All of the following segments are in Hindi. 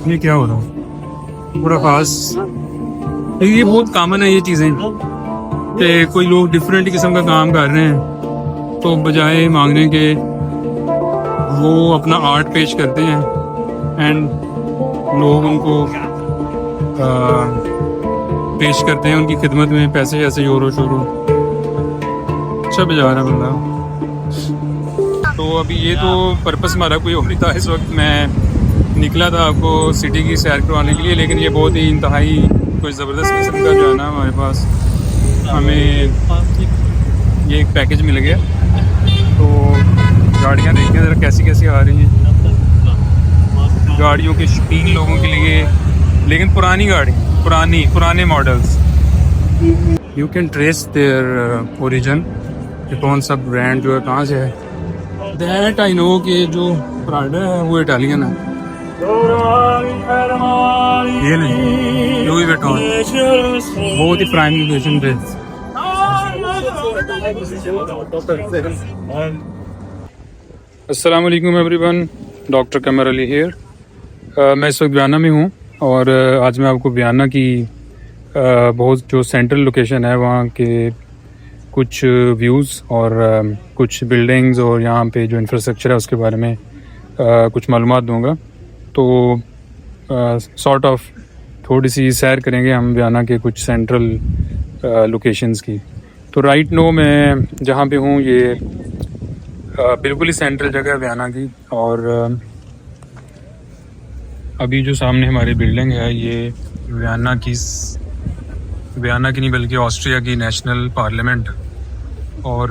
ये क्या हो रहा है पूरा खास। ये बहुत कॉमन है ये चीज़ें कि कोई लोग डिफरेंट किस्म का काम कर रहे हैं तो बजाय मांगने के वो अपना आर्ट पेश करते हैं एंड लोग उनको पेश करते हैं उनकी खिदमत में पैसे ऐसे जोरों शोरों। अच्छा बजा रहा है बंदा। तो अभी ये तो पर्पस हमारा कोई और नहीं था। इस वक्त मैं निकला था आपको सिटी की सैर करवाने के लिए, लेकिन ये बहुत ही इंतहाई कोई ज़बरदस्त किस्म का जो है ना हमारे पास हमें ये एक पैकेज मिल गया। तो गाड़ियाँ देखिए ज़रा कैसी कैसी आ रही हैं, गाड़ियों के शौकीन लोगों के लिए, लेकिन पुरानी गाड़ी, पुराने models. You can trace their origin, कौन सा ब्रांड जो है कहाँ से है। दैट आई नो कि जो प्राडा है वो इटालियन है। ये नहीं, लुई विटॉन बहुत ही प्राइम लोकेशन पे। अस्सलाम वालेकुम everyone, doctor Qamar Ali here. मैं इस वक्त बयाना में हूँ और आज मैं आपको बयाना की बहुत जो सेंट्रल लोकेशन है वहाँ के कुछ व्यूज़ और कुछ बिल्डिंग्स और यहाँ पे जो इंफ्रास्ट्रक्चर है उसके बारे में कुछ मालूमात दूँगा। तो सॉर्ट ऑफ थोड़ी सी सैर करेंगे हम बयाना के कुछ सेंट्रल लोकेशंस की। तो राइट नो मैं जहाँ पे हूँ ये बिल्कुल ही सेंट्रल जगह है बयाना की। और अभी जो सामने हमारी बिल्डिंग है ये बयाना की नहीं बल्कि ऑस्ट्रिया की नेशनल पार्लियामेंट। और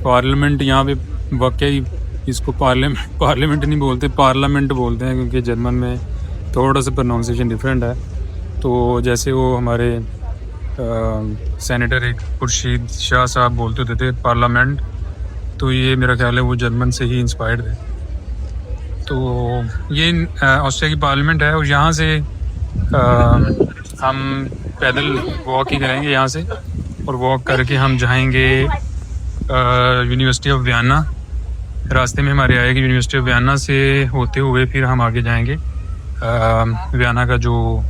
पार्लियामेंट यहाँ पे वाकई इसको पार्लियामेंट नहीं बोलते, पार्लियामेंट बोलते हैं, क्योंकि जर्मन में थोड़ा सा प्रोनाउंसिएशन डिफरेंट है। तो जैसे वो हमारे सेनेटर एक खुर्शीद शाह साहब बोलते होते थे पार्लियामेंट, तो ये मेरा ख्याल है वो जर्मन से ही इंस्पायर्ड थे। तो ये ऑस्ट्रिया की पार्लियामेंट है और यहाँ से हम पैदल वॉक ही करेंगे यहाँ से, और वॉक करके हम जाएंगे यूनिवर्सिटी ऑफ वियना। रास्ते में हमारे आएगी यूनिवर्सिटी ऑफ वियना से होते हुए फिर हम आगे जाएंगे वियना का जो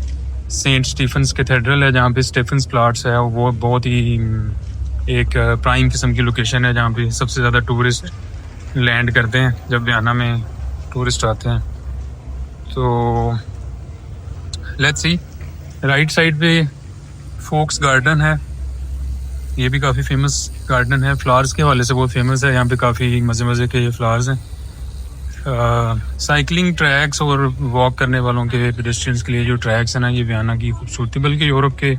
सेंट स्टीफन्स कैथेड्रल है, जहाँ पे स्टीफन्स प्लाट्स है। वो बहुत ही एक प्राइम किस्म की लोकेशन है जहाँ पे सबसे ज़्यादा टूरिस्ट लैंड करते हैं जब वियना में टूरिस्ट आते हैं। तो लेट्स सी, राइट साइड पे फोक्स गार्डन है, ये भी काफ़ी फेमस गार्डन है, फ्लावर्स के हवाले से बहुत फेमस है। यहाँ पे काफ़ी मज़े के फ्लावर्स हैं। साइकिलिंग ट्रैक्स और वॉक करने वालों के पेडेस्ट्रियंस के लिए जो ट्रैक्स हैं ना, ये वियना की खूबसूरती, बल्कि यूरोप के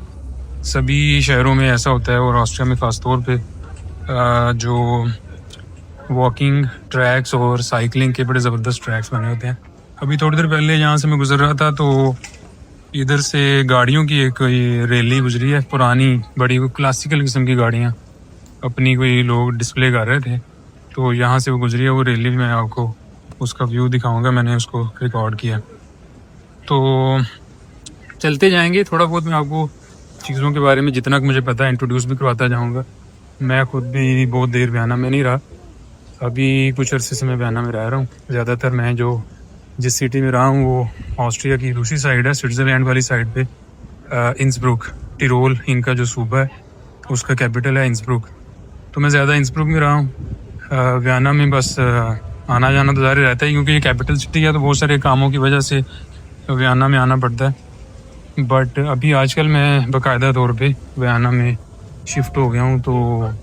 सभी शहरों में ऐसा होता है और ऑस्ट्रिया में ख़ास तौर पे जो वॉकिंग ट्रैक्स और साइकिलिंग के बड़े ज़बरदस्त ट्रैक्स बने होते हैं। अभी थोड़ी देर पहले यहाँ से मैं गुजर रहा था तो इधर से गाड़ियों की एक कोई रैली गुजरी है, पुरानी बड़ी क्लासिकल किस्म की गाड़ियाँ अपनी कोई लोग डिस्प्ले कर रहे थे। तो यहाँ से वो गुजरी है वो रैली, मैं आपको उसका व्यू दिखाऊंगा, मैंने उसको रिकॉर्ड किया। तो चलते जाएंगे, थोड़ा बहुत मैं आपको चीज़ों के बारे में जितना मुझे पता है इंट्रोड्यूस भी करवाता जाऊँगा। मैं खुद भी बहुत देर बयाना में नहीं रहा, अभी कुछ अरसे से मैं बयाना में रह रहा हूँ। ज़्यादातर मैं जो जिस सिटी में रहा हूँ वो ऑस्ट्रिया की दूसरी साइड है, स्विट्ज़रलैंड वाली साइड पे। इंसब्रुक, टिरोल इनका जो सूबा है उसका कैपिटल है इंसब्रुक। तो मैं ज़्यादा इंसब्रुक में रहा हूँ। वियना में बस आना जाना तो जारी रहता है, क्योंकि ये कैपिटल सिटी है तो बहुत सारे कामों की वजह से वियना में आना पड़ता है। बट अभी आजकल मैं बाकायदा तौर पे वियना में शिफ्ट हो गया हूँ, तो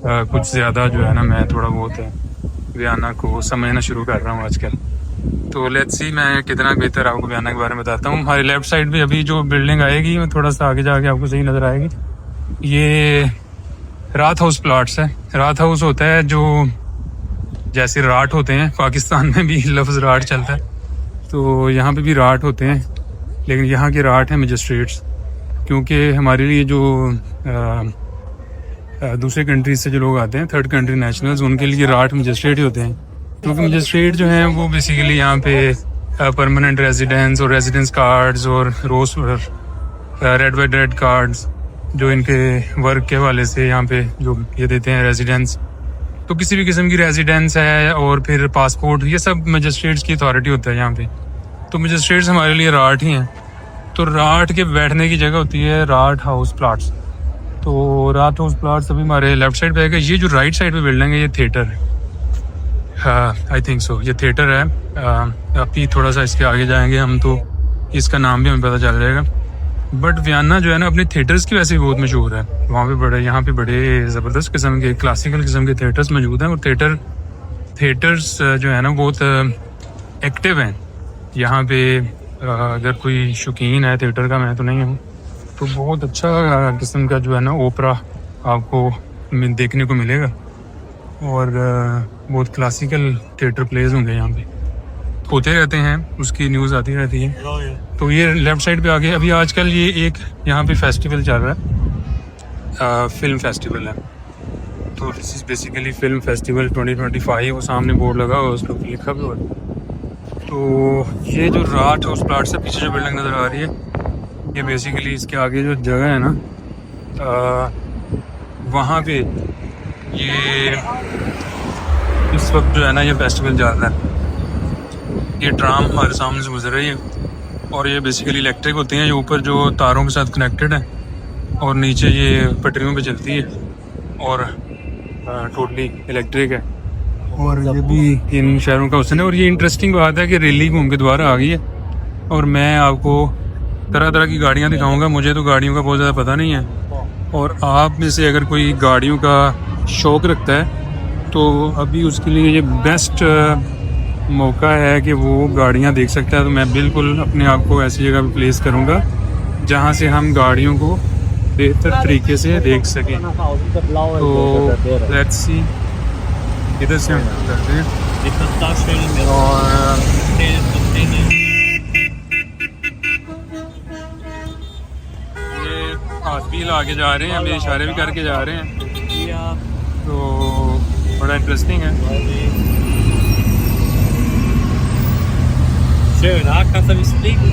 कुछ ज़्यादा जो है ना मैं थोड़ा बहुत वियना को समझना शुरू कर रहा हूँ आजकल। तो लेट्स सी मैं कितना बेहतर आपको वियना के बारे में बताता हूँ। हमारी लेफ़्ट साइड पे अभी जो बिल्डिंग आएगी, मैं थोड़ा सा आगे जाके आपको सही नज़र आएगी, ये रात हाउस प्लाट्स है। रात हाउस होता है जो जैसे राट होते हैं, पाकिस्तान में भी लफ्ज़ राट चलता है, तो यहाँ पे भी राट होते हैं, लेकिन यहाँ के राट हैं मजिस्ट्रेट्स, क्योंकि हमारे लिए जो दूसरे कंट्रीज से जो लोग आते हैं, थर्ड कंट्री नेशनल्स, उनके लिए राट मजिस्ट्रेट ही होते हैं। क्योंकि मजिस्ट्रेट जो हैं वो बेसिकली यहाँ पे परमानेंट रेजिडेंस और रेजिडेंस कार्ड्स और रेड कार्ड्स जो इनके वर्क के हवाले से यहाँ पे जो ये देते हैं रेजिडेंस, तो किसी भी किस्म की रेजिडेंस है और फिर पासपोर्ट, ये सब मजिस्ट्रेट्स की अथॉरिटी होता है यहाँ पे। तो मजिस्ट्रेट्स हमारे लिए राठ ही हैं। तो राठ के बैठने की जगह होती है राठ हाउस प्लाट्स। तो राठ हाउस प्लाट्स अभी हमारे लेफ्ट साइड पे है। ये जो राइट साइड पे बिल्डिंग है ये थिएटर है, आई थिंक सो, ये थिएटर है। अभी थोड़ा सा इसके आगे जाएंगे हम तो इसका नाम भी हमें पता चल जाएगा। बट वियना जो है ना अपने थिएटर्स की वैसे भी बहुत मशहूर है। वहाँ पे यहाँ पे बड़े ज़बरदस्त किस्म के क्लासिकल किस्म के थिएटर्स मौजूद हैं। और थिएटर्स जो है ना बहुत एक्टिव हैं यहाँ पे। अगर कोई शौकीन है थिएटर का, मैं तो नहीं हूँ, तो बहुत अच्छा किस्म का जो है ना ओपरा आपको देखने को मिलेगा। और बहुत क्लासिकल थिएटर प्लेस होंगे यहाँ पे, होते रहते हैं, उसकी न्यूज़ आती रहती है। तो ये लेफ़्ट साइड पे आगे अभी आजकल ये एक यहाँ पे फेस्टिवल चल रहा है, फिल्म फेस्टिवल है। तो this is basically film festival 2025, वो सामने बोर्ड लगा हुआ, उस पर लिखा भी हुआ। तो ये जो राठ हाउस प्लाट से पीछे जो बिल्डिंग नज़र आ रही है, ये बेसिकली इसके आगे जो जगह है ना, वहाँ पे ये इस वक्त जो है ना ये फेस्टिवल चल रहा है। ये ट्राम हमारे सामने से गुजर रही है और ये बेसिकली इलेक्ट्रिक होती हैं, ये ऊपर जो तारों के साथ कनेक्टेड है और नीचे ये पटरियों पे चलती है और टोटली इलेक्ट्रिक है। और ये भी इन शहरों का हुस्न है। और ये इंटरेस्टिंग बात है कि रैली घूम के दोबारा आ गई है और मैं आपको तरह तरह की गाड़ियाँ दिखाऊँगा। मुझे तो गाड़ियों का बहुत ज़्यादा पता नहीं है, और आप में से अगर कोई गाड़ियों का शौक़ रखता है तो अभी उसके लिए ये बेस्ट मौका है कि वो गाड़ियाँ देख सकता है। तो मैं बिल्कुल अपने आप को ऐसी जगह पे प्लेस करूँगा जहाँ से हम गाड़ियों को बेहतर तरीके से देख सकें। तो लेट्स सी, इधर से हम करते हैं। और ये हाथ भी आगे जा रहे हैं, हमें इशारे भी करके जा रहे हैं, तो बड़ा इंटरेस्टिंग है। Schön, ha? Kannst du ein bisschen fliegen?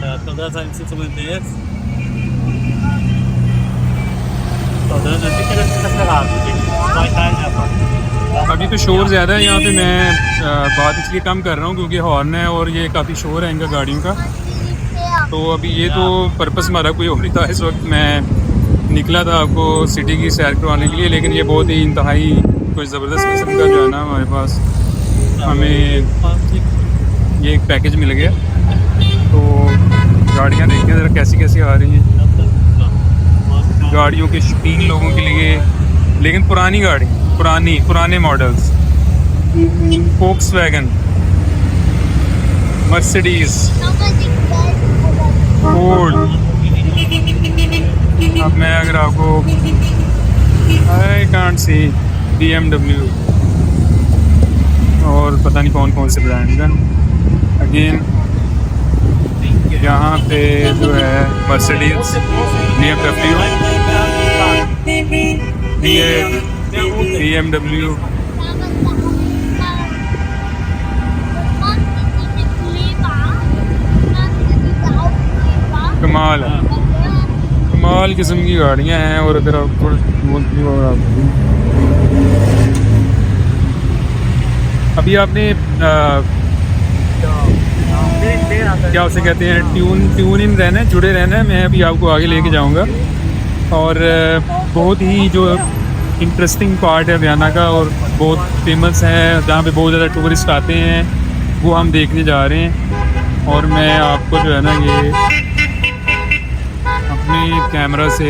Ja, kommt da sein Sitzungen jetzt. So, dann entwickelt das Restaurant. Zwei Teile einfach. अभी तो शोर ज़्यादा है यहाँ पे, मैं बात इसलिए कम कर रहा हूँ क्योंकि हॉर्न है और ये काफ़ी शोर है इनका गाड़ियों का। तो अभी ये तो पर्पस हमारा कोई और नहीं था। इस वक्त मैं निकला था आपको सिटी की सैर करवाने के लिए, लेकिन ये बहुत ही इंतहाई कोई ज़बरदस्त किस्म का जो है ना हमारे पास, हमें ये एक पैकेज मिल गया। तो गाड़ियाँ देखिए ज़रा कैसी कैसी आ रही हैं, गाड़ियों के शौकीन लोगों के लिए, लेकिन पुरानी गाड़ी, पुराने मॉडल्स, वोक्सवैगन, मर्सिडीज़, फोर्ड। अब मैं अगर आपको आई कांट सी BMW और पता नहीं कौन कौन से ब्रांड का। अगेन यहाँ पे जो है मर्सिडीज़, BMW, BMW, कमाल किस्म की गाड़ियाँ हैं। और अगर आप अभी आपने क्या उसे कहते हैं, ट्यून इन रहना है, जुड़े रहना है। मैं अभी आपको आगे लेके जाऊंगा और बहुत ही जो इंटरेस्टिंग पार्ट है वियना का और बहुत फेमस है, जहाँ पे बहुत ज़्यादा टूरिस्ट आते हैं, वो हम देखने जा रहे हैं। और मैं आपको जो है ना ये अपने कैमरा से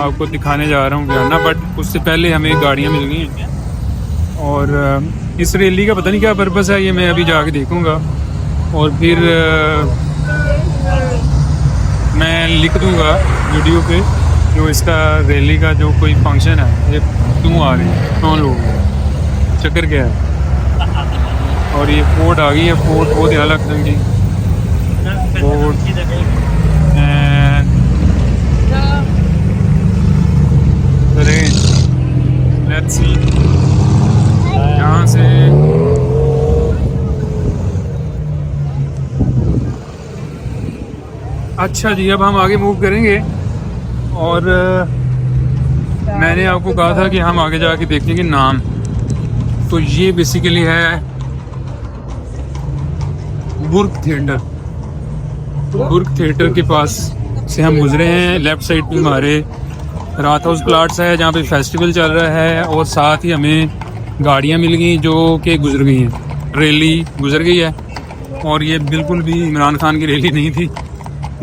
आपको दिखाने जा रहा हूँ वियना। बट उससे पहले हमें गाड़ियाँ मिल गई हैं और इस रैली का पता नहीं क्या पर्पस है, ये मैं अभी जाके देखूँगा और फिर मैं लिख दूँगा वीडियो पे जो इसका रैली का जो कोई फंक्शन है, ये क्यों आ रही है, कौन लोग, चक्कर क्या है। और ये फोर्ड आ गई है, फोर्ड बहुत ही अलग ढंग की फोर्ड। लेट्स सी यहाँ से अच्छा जी, अब हम आगे मूव करेंगे और मैंने आपको कहा था कि हम आगे जाके देखेंगे नाम। तो ये बेसिकली है बुर्ग थिएटर। बुर्ग थिएटर के पास से हम गुजरे हैं। लेफ्ट साइड पे हमारे रात हाउस प्लाट्स है जहाँ पे फेस्टिवल चल रहा है, और साथ ही हमें गाड़ियाँ मिल गई जो कि गुजर गई हैं। रैली गुजर गई है, और ये बिल्कुल भी इमरान खान की रैली नहीं थी।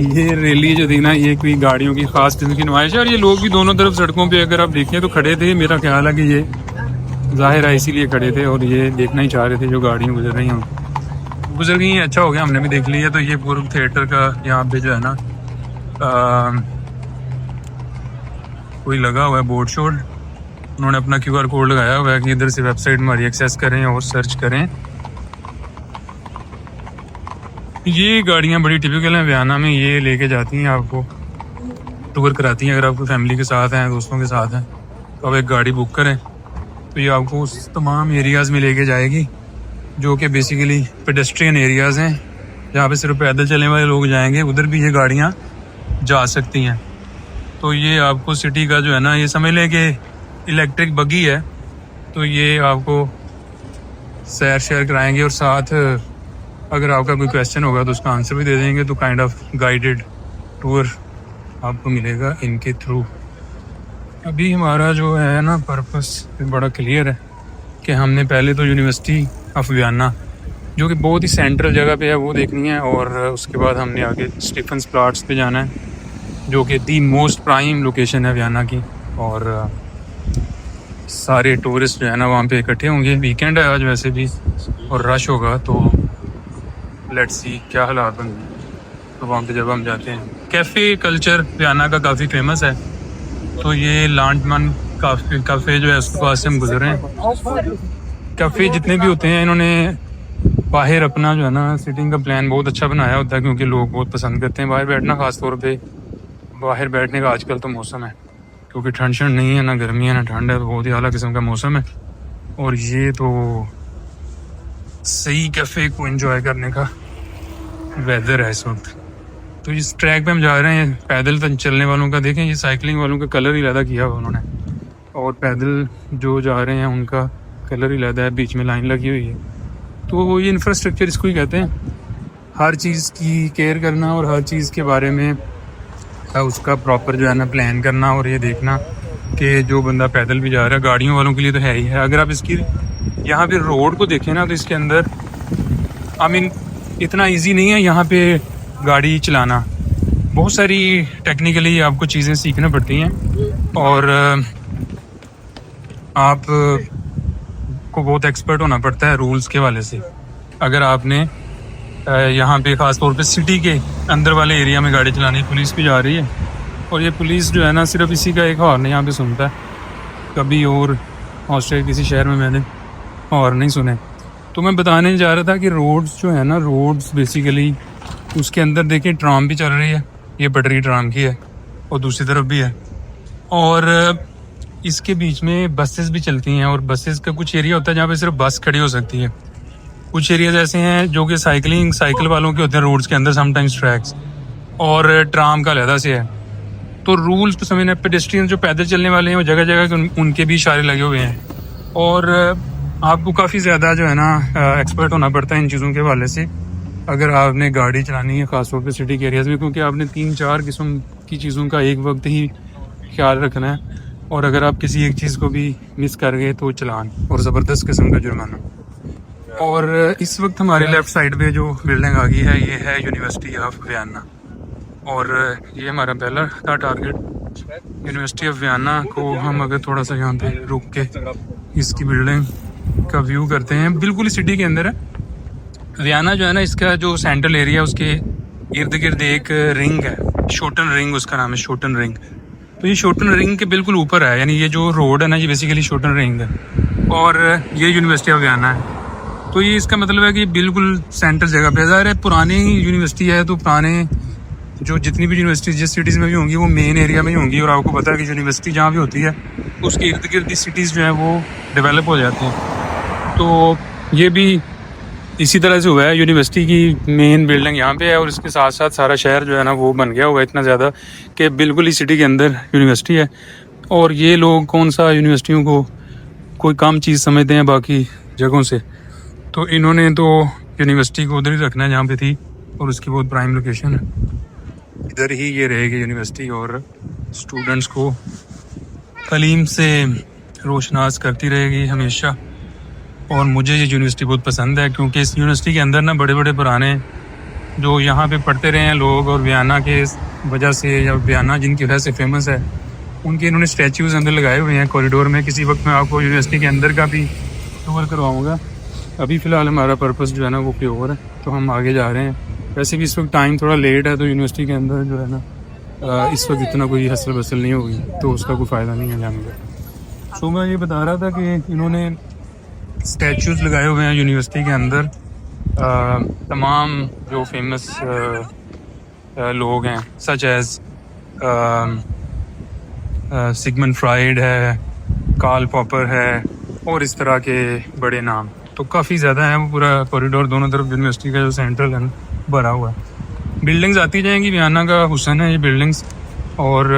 ये रैली जो थी ना, ये कोई गाड़ियों की खास किस्म की नुमाइश है। और ये लोग भी दोनों तरफ सड़कों पे अगर आप देखें तो खड़े थे। मेरा ख्याल है कि ये जाहिर है इसीलिए खड़े थे और ये देखना ही चाह रहे थे जो गाड़ियाँ गुजर रही हों। गुजर गई हैं, अच्छा हो गया हमने भी देख लिया। तो ये बुर्ग थिएटर का यहाँ पे जो है ना कोई लगा हुआ है बोर्ड शोर्ड। उन्होंने अपना QR कोड लगाया हुआ है कि इधर से वेबसाइट हमारी एक्सेस करें और सर्च करें। ये गाड़ियाँ बड़ी टिपिकल हैं वियना में, ये लेके जाती हैं आपको, टूर कराती हैं। अगर आपको फैमिली के साथ हैं, दोस्तों के साथ हैं, तो आप एक गाड़ी बुक करें तो ये आपको उस तमाम एरियाज़ में लेके जाएगी जो कि बेसिकली पेडेस्ट्रियन एरियाज़ हैं, जहाँ पे सिर्फ पैदल चलने वाले लोग जाएंगे। उधर भी ये गाड़ियाँ जा सकती हैं। तो ये आपको सिटी का जो है ना, ये समझ लें कि इलेक्ट्रिक बगी है। तो ये आपको सैर शेयर कराएंगे, और साथ अगर आपका कोई क्वेश्चन होगा तो उसका आंसर भी दे देंगे। तो काइंड ऑफ गाइडेड टूर आपको मिलेगा इनके थ्रू। अभी हमारा जो है ना पर्पस बड़ा क्लियर है कि हमने पहले तो यूनिवर्सिटी ऑफ वियना, जो कि बहुत ही सेंट्रल जगह पे है, वो देखनी है। और उसके बाद हमने आगे स्टीफन्स प्लाट्स पे जाना है, जो कि दी मोस्ट प्राइम लोकेशन है वियना की। और सारे टूरिस्ट जो है ना वहाँ पे इकट्ठे होंगे। वीकेंड है आज वैसे भी, और रश होगा। तो लेट्स सी क्या हालात होंगे। तो वहाँ पे जब हम जाते हैं, कैफ़े कल्चर वियना का काफ़ी फेमस है। तो ये लांडमन काफ़े जो है उसके पास से हम गुजरे हैं। काफ़े जितने भी होते हैं, इन्होंने बाहर अपना जो है ना सिटिंग का प्लान बहुत अच्छा बनाया होता है, क्योंकि लोग बहुत पसंद करते हैं बाहर बैठना। ख़ास तौर पे बाहर बैठने का आजकल तो मौसम है, क्योंकि ठंड शंड नहीं है, ना गर्मी है ना ठंड है, तो बहुत ही आला किस्म का मौसम है। और ये तो सही कैफ़े को एंजॉय करने का वेदर है इस वक्त। तो इस ट्रैक पे हम जा रहे हैं। पैदल चलने वालों का देखें, ये साइकिलिंग वालों का कलर ही अलग किया हुआ उन्होंने, और पैदल जो जा रहे हैं उनका कलर ही अलग है। बीच में लाइन लगी हुई है। तो ये इंफ्रास्ट्रक्चर इसको ही कहते हैं, हर चीज़ की केयर करना और हर चीज़ के बारे में उसका प्रॉपर जो है ना प्लान करना, और ये देखना कि जो बंदा पैदल भी जा रहा है, गाड़ियों वालों के लिए तो है ही है। अगर आप इसकी यहाँ पे रोड को देखें ना, तो इसके अंदर इतना इजी नहीं है यहाँ पे गाड़ी चलाना। बहुत सारी टेक्निकली आपको चीज़ें सीखना पड़ती हैं, और आप को बहुत एक्सपर्ट होना पड़ता है रूल्स के वाले से। अगर आपने यहाँ पे ख़ास तौर पे सिटी के अंदर वाले एरिया में गाड़ी चलानी, पुलिस भी जा रही है, और ये पुलिस जो है ना सिर्फ इसी का एक हॉर्न यहाँ पे सुनता है। कभी और ऑस्ट्रेलिया किसी शहर में मैंने हॉर्न नहीं सुने। तो मैं बताने जा रहा था कि रोड्स जो है ना, रोड्स बेसिकली उसके अंदर देखिए ट्राम भी चल रही है, ये पटरी ट्राम की है, और दूसरी तरफ भी है। और इसके बीच में बसेस भी चलती हैं, और बसेस का कुछ एरिया होता है जहाँ पे सिर्फ बस खड़ी हो सकती है। कुछ एरियाज ऐसे हैं जो कि साइकिल वालों के होते हैं रोड्स के अंदर, समटाइम्स ट्रैक्स, और ट्राम का अलहदा से है। तो रूल्स तो समझना, पेडेस्ट्रियन जो पैदल चलने वाले हैं वो जगह जगह उनके भी इशारे लगे हुए हैं। और आपको काफ़ी ज़्यादा जो है ना एक्सपर्ट होना पड़ता है इन चीज़ों के हवाले से, अगर आपने गाड़ी चलानी है ख़ासतौर पे सिटी के एरियाज़ में, क्योंकि आपने 3-4 किस्म की चीज़ों का एक वक्त ही ख्याल रखना है। और अगर आप किसी एक चीज़ को भी मिस कर गए तो चालान और ज़बरदस्त किस्म का जुर्माना। और इस वक्त हमारे लेफ़्ट साइड पे जो बिल्डिंग आ गई है, ये है यूनिवर्सिटी ऑफ वियना। और ये हमारा पहला था टारगेट, यूनिवर्सिटी ऑफ वियना को। हम अगर थोड़ा सा यहाँ पे रुक के इसकी बिल्डिंग का व्यू करते हैं, बिल्कुल सिटी के अंदर है वियना जो है ना। इसका जो सेंट्रल एरिया, उसके इर्द गिर्द एक रिंग है, शोटन रिंग उसका नाम है, शोटन रिंग। तो ये शोटन रिंग के बिल्कुल ऊपर है, यानी ये जो रोड है ना, ये बेसिकली शोटन रिंग है, और ये यूनिवर्सिटी ऑफ वियना है। तो ये इसका मतलब है कि बिल्कुल सेंटर जगह पे। ज़ाहिर है पुरानी यूनिवर्सिटी है, तो पुराने जो जितनी भी यूनिवर्सिटी जिस सिटीज़ में भी होंगी वो मेन एरिया में ही होंगी। और आपको पता है कि यूनिवर्सिटी जहाँ भी होती है उसके इर्द गिर्द सिटीज़ जो है वो डेवलप हो जाती हैं। तो ये भी इसी तरह से हुआ है। यूनिवर्सिटी की मेन बिल्डिंग यहाँ पे है और इसके साथ साथ सारा शहर जो है ना वो बन गया हुआ है इतना ज़्यादा कि बिल्कुल ही सिटी के अंदर यूनिवर्सिटी है। और ये लोग कौन सा यूनिवर्सिटियों को कोई कम चीज़ समझते हैं बाकी जगहों से, तो इन्होंने तो यूनिवर्सिटी को उधर ही रखना है जहाँ पे थी और उसकी बहुत प्राइम लोकेशन है, इधर ही ये रहेगी यूनिवर्सिटी और स्टूडेंट्स को तालीम से रोशनास करती रहेगी हमेशा। और मुझे ये यूनिवर्सिटी बहुत पसंद है क्योंकि इस यूनिवर्सिटी के अंदर ना बड़े बड़े पुराने जो यहाँ पे पढ़ते रहे हैं लोग और वियना के वजह से या वियना जिनकी वजह से फेमस है उनके इन्होंने स्टैचूज़ अंदर लगाए हुए हैं कॉरिडोर में। किसी वक्त मैं आपको यूनिवर्सिटी के अंदर का भी टूर करवाऊँगा। अभी फ़िलहाल हमारा पर्पस जो है ना वो प्योर है, तो हम आगे जा रहे हैं। वैसे भी इस वक्त टाइम थोड़ा लेट है तो यूनिवर्सिटी के अंदर जो है ना इस वक्त इतना कोई हसल बसल नहीं होगी, तो उसका कोई फ़ायदा नहीं है जाने का। तो मैं ये बता रहा था कि इन्होंने स्टैचूज़ लगाए हुए हैं यूनिवर्सिटी के अंदर। तमाम जो फेमस लोग हैं सच एज़ सिगमंड फ्राइड है, कार्ल पॉपर है और इस तरह के बड़े नाम तो काफ़ी ज़्यादा हैं। वो पूरा कॉरिडोर दोनों तरफ यूनिवर्सिटी का जो सेंट्रल है भरा हुआ है। बिल्डिंग्स आती जाएंगी, वियना का हुसन है ये बिल्डिंग्स, और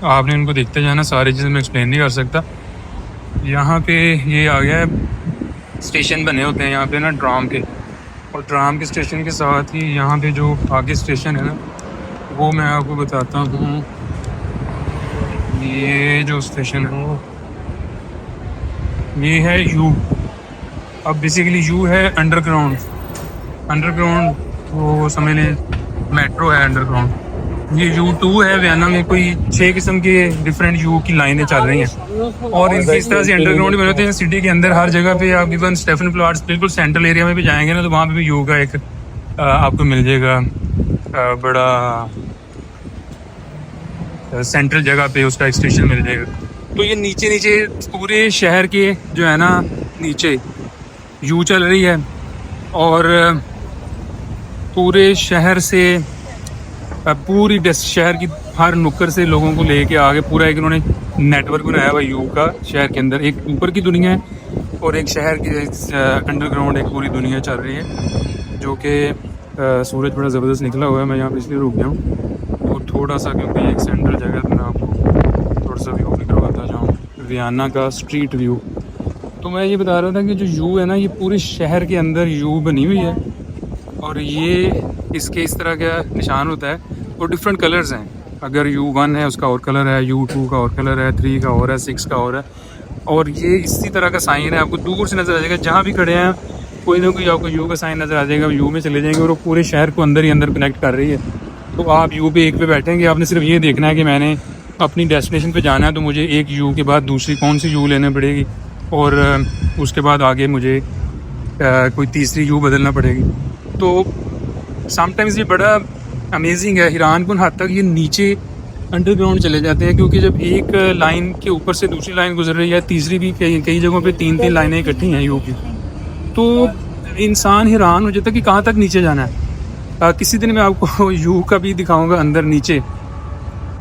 आपने इनको देखते जाना। सारी चीज़ें मैं एक्सप्लेन नहीं कर सकता। यहाँ पे ये आ गया है, स्टेशन बने होते हैं यहाँ पे ना ट्राम के, और ट्राम के स्टेशन के साथ ही यहाँ पे जो आगे स्टेशन है ना वो मैं आपको बताता हूँ। ये जो स्टेशन है ये है यू। अब बेसिकली यू है अंडरग्राउंड वो समझ लें मेट्रो है अंडरग्राउंड। ये U2 है। वियना में कोई 6 किस्म के डिफरेंट यू की लाइनें चल रही हैं और इनकी इस तरह से अंडरग्राउंड बने होते हैं सिटी के अंदर हर जगह पे। आप इवन स्टेफन प्लॉट्स बिल्कुल सेंट्रल एरिया में भी जाएंगे ना तो वहाँ पे भी यू का एक आपको मिल जाएगा बड़ा सेंट्रल जगह पे उसका एक स्टेशन मिल जाएगा। तो ये नीचे नीचे पूरे शहर के जो है ना नीचे यू चल रही है और पूरे शहर से पूरी शहर की हर नुक्कड़ से लोगों को लेके आगे पूरा एक इन्होंने नेटवर्क बनाया हुआ यू का शहर के अंदर। एक ऊपर की दुनिया है और एक शहर की अंडरग्राउंड एक पूरी दुनिया चल रही है। जो कि सूरज बड़ा ज़बरदस्त निकला हुआ है। मैं यहाँ पे इसलिए रुक गया हूँ और थोड़ा सा क्योंकि एक सेंट्रल जगह तो मैं आपको थोड़ा सा व्यू भी करवाता जाऊँ वियना का स्ट्रीट व्यू। तो मैं ये बता रहा था कि जो यू है ना ये पूरे शहर के अंदर यू बनी हुई है और ये इसके इस तरह का निशान होता है और डिफरेंट कलर्स हैं। अगर U1 है उसका और कलर है, U2 का और कलर है, 3 का और है, 6 का और है। और ये इसी तरह का साइन है, आपको दूर से नज़र आ जाएगा। जहाँ भी खड़े हैं कोई ना कोई आपको यू का साइन नज़र आ जाएगा। यू में चले जाएंगे और वो पूरे शहर को अंदर ही अंदर कनेक्ट कर रही है। तो आप यू पे एक पे बैठेंगे, आपने सिर्फ ये देखना है कि मैंने अपनी डेस्टिनेशन पे जाना है तो मुझे एक यू के बाद दूसरी कौन सी यू लेनी पड़ेगी और उसके बाद आगे मुझे कोई तीसरी यू बदलना पड़ेगी। तो समटाइम्स ये बड़ा अमेजिंग है, हैरानकुन हद तक ये नीचे अंडरग्राउंड चले जाते हैं क्योंकि जब एक लाइन के ऊपर से दूसरी लाइन गुजर रही है, तीसरी भी कई जगहों पे 3-3 लाइनें इकट्ठी हैं यू की, तो इंसान हैरान हो जाता है कि कहाँ तक नीचे जाना है। किसी दिन मैं आपको यू का भी दिखाऊंगा अंदर नीचे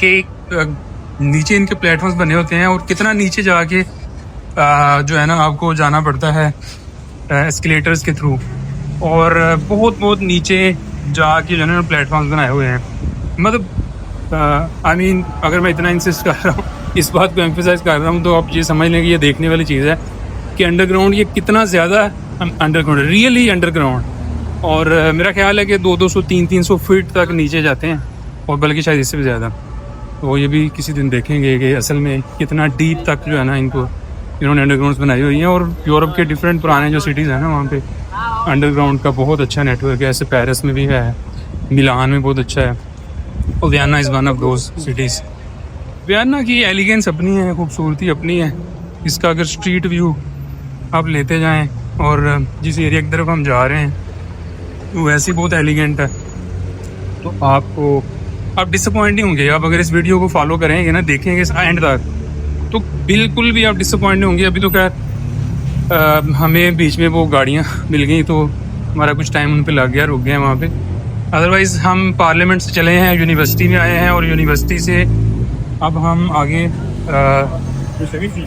के नीचे इनके प्लेटफॉर्म्स बने होते हैं और कितना नीचे जाके जो है ना आपको जाना पड़ता है एस्केलेटर्स के थ्रू और बहुत बहुत नीचे जाके जो है ना प्लेटफॉर्म्स बनाए हुए हैं। मतलब आई मीन अगर मैं इतना इंसिस्ट कर रहा हूँ, इस बात को एम्फेसाइज कर रहा हूँ, तो आप ये समझ लें कि ये देखने वाली चीज़ है कि अंडरग्राउंड ये कितना ज़्यादा अंडरग्राउंड, रियली अंडरग्राउंड। और मेरा ख्याल है कि 200-200 300-300 फीट तक नीचे जाते हैं और बल्कि शायद इससे भी ज़्यादा। तो ये भी किसी दिन देखेंगे कि असल में कितना डीप तक जो है ना इन्होंने अंडरग्राउंड बनाई हुई हैं। और यूरोप के डिफरेंट पुराने जो सिटीज़ हैं ना वहाँ पे अंडरग्राउंड का बहुत अच्छा नेटवर्क है। ऐसे पेरिस में भी है, मिलान में बहुत अच्छा है और Vienna is one of those cities. Vienna की एलिगेंस अपनी है, खूबसूरती अपनी है। इसका अगर स्ट्रीट व्यू आप लेते जाएं और जिस एरिया की तरफ हम जा रहे हैं वो वैसे ही बहुत एलिगेंट है, तो आप डिसअपॉइंट नहीं होंगे। आप अगर इस वीडियो को फॉलो करेंगे ना, देखेंगे एंड तक, तो बिल्कुल भी आप डिसअपॉइंट नहीं होंगे। अभी तो खैर हमें बीच में वो गाड़ियाँ मिल गई तो हमारा कुछ टाइम उन पे लग गया, रुक गए वहाँ पे। अदरवाइज़ हम पार्लियामेंट से चले हैं, यूनिवर्सिटी में आए हैं और यूनिवर्सिटी से अब हम आगे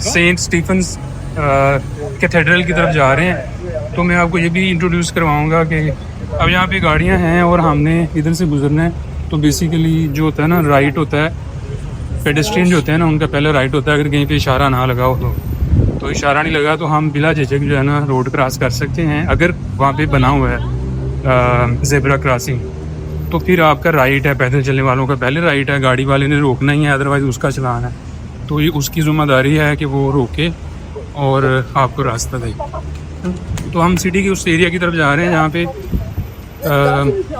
सेंट स्टीफन्स कैथेड्रल की तरफ जा रहे हैं। तो मैं आपको ये भी इंट्रोड्यूस करवाऊँगा कि अब यहाँ पे गाड़ियाँ हैं और हमने इधर से गुजरना है। तो बेसिकली जो होता है ना, राइट होता है, पेडेस्ट्रियन जो होते हैं ना उनका पहले राइट होता है, अगर कहीं पे इशारा ना लगा हो तो इशारा नहीं लगा तो हम बिला झिझक जो है ना रोड क्रॉस कर सकते हैं। अगर वहाँ पे बना हुआ है ज़ेब्रा क्रॉसिंग तो फिर आपका राइट है, पैदल चलने वालों का पहले राइट है, गाड़ी वाले ने रोकना ही है, अदरवाइज़ उसका चलान है। तो ये उसकी ज़िम्मेदारी है कि वो रोके और आपको रास्ता दे। तो हम सिटी के उस एरिया की तरफ जा रहे हैं जहाँ पे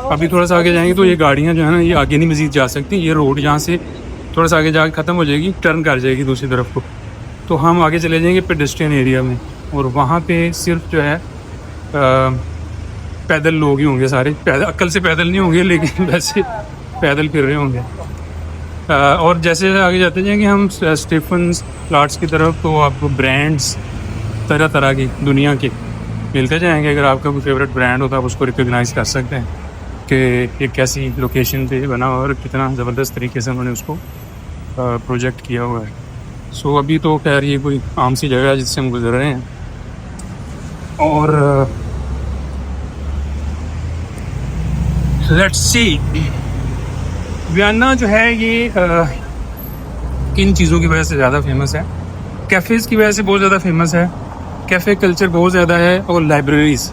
अभी थोड़ा सा आगे जाएंगे तो ये गाड़ियाँ जो है ना ये आगे नहीं मज़ीद जा सकती। ये रोड यहाँ से थोड़ा सा आगे जाके ख़त्म हो जाएगी, टर्न कर जाएगी दूसरी तरफ को। तो हम आगे चले जाएंगे पेडेस्ट्रियन एरिया में और वहाँ पे सिर्फ जो है पैदल लोग ही होंगे सारे। पैदल अक्ल से पैदल नहीं होंगे लेकिन वैसे पैदल फिर रहे होंगे। और जैसे आगे जाते जाएंगे हम स्टीफन्स प्लाट्स की तरफ तो आपको ब्रांड्स तरह तरह की दुनिया के मिलते जाएंगे। अगर आपका कोई फेवरेट ब्रांड होता है आप उसको रिकॉग्नाइज़ कर सकते हैं कि ये कैसी लोकेशन पे बना हुआ और कितना ज़बरदस्त तरीके से उन्होंने उसको प्रोजेक्ट किया हुआ है। सो अभी तो खैर ये कोई आम सी जगह है जिससे हम गुजर रहे हैं। और लेट्स सी वियना जो है ये किन चीज़ों की वजह से ज़्यादा फेमस है। कैफ़ेज़ की वजह से बहुत ज़्यादा फेमस है, कैफ़े कल्चर बहुत ज़्यादा है, और लाइब्रेरीज़।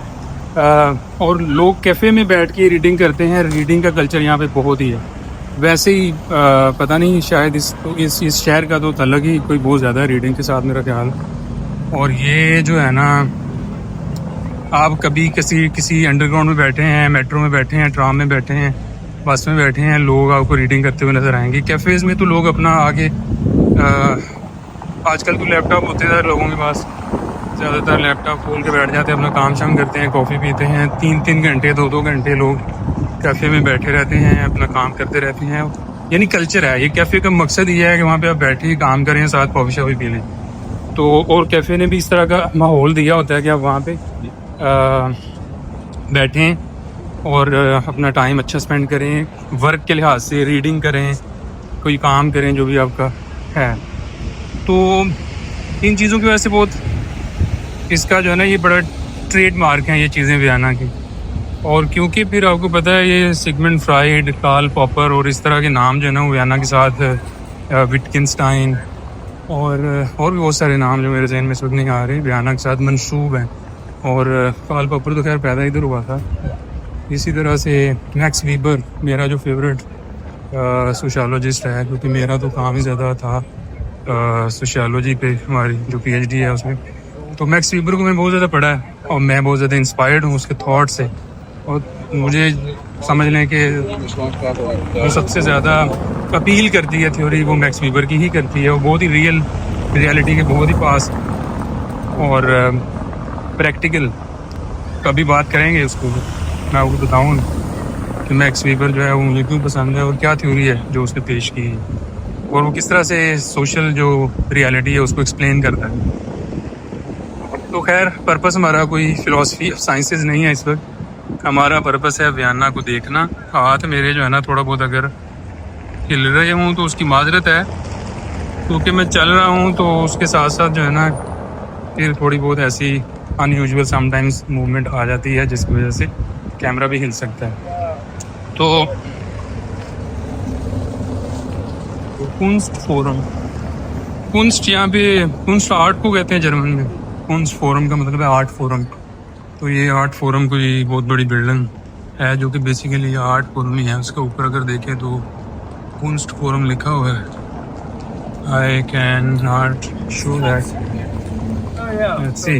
और लोग कैफ़े में बैठ के रीडिंग करते हैं, रीडिंग का कल्चर यहाँ पे बहुत ही है। वैसे ही पता नहीं शायद इस शहर का तो अलग ही कोई बहुत ज़्यादा है रीडिंग के साथ मेरा ख्याल। और ये जो है ना, आप कभी किसी अंडरग्राउंड में बैठे हैं, मेट्रो में बैठे हैं, ट्राम में बैठे हैं, बस में बैठे हैं, लोग आपको रीडिंग करते हुए नज़र आएंगे। कैफ़ेज़ में तो लोग अपना आगे आजकल तो लैपटॉप होते हैं लोगों के पास, ज़्यादातर लैपटॉप खोल के बैठ जाते हैं, अपना काम शाम करते हैं, कॉफ़ी पीते हैं। 3-3 घंटे 2-2 घंटे लोग कैफ़े में बैठे रहते हैं, अपना काम करते रहते हैं। यानी कल्चर है ये। कैफ़े का मकसद ये है कि वहाँ पे आप बैठे काम करें, साथ कॉफ़ी शॉफ़ी पी लें। तो और कैफ़े ने भी इस तरह का माहौल दिया होता है कि आप वहाँ पे बैठें और अपना टाइम अच्छा स्पेंड करें, वर्क के लिहाज से रीडिंग करें, कोई काम करें जो भी आपका है। तो इन चीज़ों की वजह से बहुत इसका जो है ना ये बड़ा ट्रेडमार्क है ये चीज़ें वियना की। और क्योंकि फिर आपको पता है ये सिगमंड फ्राइड, कार्ल पॉपर और इस तरह के नाम जो है ना वो वियना के साथ विटकिंस्टाइन और भी बहुत सारे नाम जो मेरे जहन में इस वक्त नहीं आ रहे वियना के साथ मंसूब हैं। और कार्ल पॉपर तो खैर पैदा इधर हुआ था। इसी तरह से मैक्स वीबर मेरा जो फेवरेट सोशियोलॉजिस्ट है, क्योंकि मेरा तो काम ही ज़्यादा था सोशियोलॉजी पे, हमारी जो PhD है उसमें। तो मैक्स वीबर को मैंने बहुत ज़्यादा पढ़ा है और मैं बहुत ज़्यादा इंस्पायर्ड हूँ उसके थॉट से। और मुझे समझ लें कि वो सबसे ज़्यादा अपील करती है थ्योरी, वो मैक्स वीबर की ही करती है। वो बहुत ही रियलिटी के बहुत ही पास और प्रैक्टिकल कभी बात करेंगे उसको, मैं आपको बताऊँ कि मैक्स वीबर जो है वो मुझे क्यों पसंद है और क्या थ्योरी है जो उसने पेश की है और वो किस तरह से सोशल जो रियलिटी है उसको एक्सप्लेन करता है। तो खैर पर्पस हमारा कोई फ़िलासफ़ी ऑफ साइंसेस नहीं है इस वक्त, हमारा पर्पस है वियना को देखना। हाथ मेरे जो है ना थोड़ा बहुत अगर हिल रहे हूँ तो उसकी माजरत है, क्योंकि मैं चल रहा हूँ तो उसके साथ साथ जो है ना फिर थोड़ी बहुत ऐसी अनयूजुअल समटाइम्स मूवमेंट आ जाती है जिसकी वजह से कैमरा भी हिल सकता है। तो कुंस्ट फोरम, कुंस्ट यहाँ पे कुंस्ट आर्ट को कहते हैं जर्मन में, कुंस्ट फोरम का मतलब है आर्ट फोरम। तो ये आर्ट फोरम कोई बहुत बड़ी बिल्डिंग है जो कि बेसिकली आर्ट फोरम ही है। उसके ऊपर अगर देखें तो कुंस्ट फोरम लिखा हुआ है। I can not show that, let's see.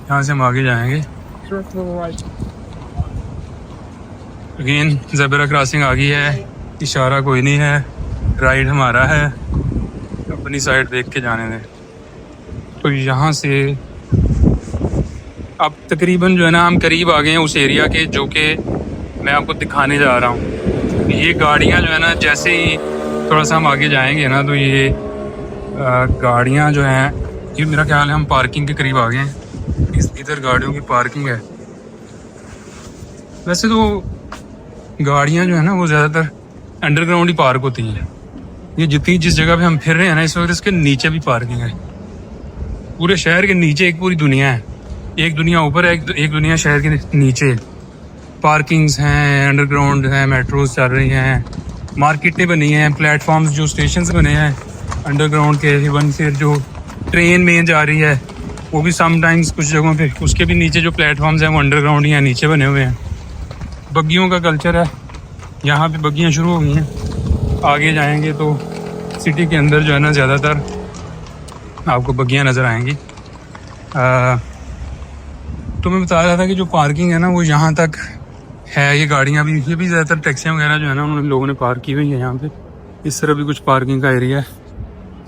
यहाँ से हम आगे जाएंगे। अगेन ज़ेब्रा क्रॉसिंग आ गई है, इशारा कोई नहीं है, राइड हमारा है, अपनी साइड देख के जाने दें। तो यहाँ से अब तकरीबन जो है ना हम करीब आ गए हैं उस एरिया के जो कि मैं आपको दिखाने जा रहा हूँ। ये गाड़ियाँ जो है ना जैसे ही थोड़ा सा हम आगे जाएंगे ना तो ये गाड़ियाँ जो हैं, ये मेरा ख्याल है हम पार्किंग के करीब आ गए हैं। इधर गाड़ियों की पार्किंग है। वैसे तो गाड़ियाँ जो है ना वो ज़्यादातर अंडरग्राउंड ही पार्क होती हैं। ये जिस जगह पे हम फिर रहे हैं ना इस वक्त इसके नीचे भी पार्किंग है। पूरे शहर के नीचे एक पूरी दुनिया है एक दुनिया ऊपर है, एक दुनिया शहर के नीचे। पार्किंग्स हैं, अंडरग्राउंड हैं, मेट्रोज चल रही हैं, मार्केटें बनी हैं, प्लेटफॉर्म्स जो स्टेशन बने हैं अंडरग्राउंड के। इवन फिर जो ट्रेन में जा रही है वो भी समटाइम्स कुछ जगहों पे उसके भी नीचे जो प्लेटफॉर्म्स हैं वो अंडरग्राउंड या नीचे बने हुए हैं। बग्गियों का कल्चर है यहाँ पे, बग्गियाँ शुरू हो गई हैं। आगे जाएंगे तो सिटी के अंदर जो है ना ज़्यादातर आपको बग्गियाँ नज़र आएंगी। तो मैं बता रहा था कि जो पार्किंग है ना वो यहाँ तक है। ये गाड़ियाँ भी, ये भी ज़्यादातर टैक्सियाँ वगैरह जो है ना उन्होंने लोगों ने पार्क की हुई है यहाँ पे। इस तरह भी कुछ पार्किंग का एरिया है।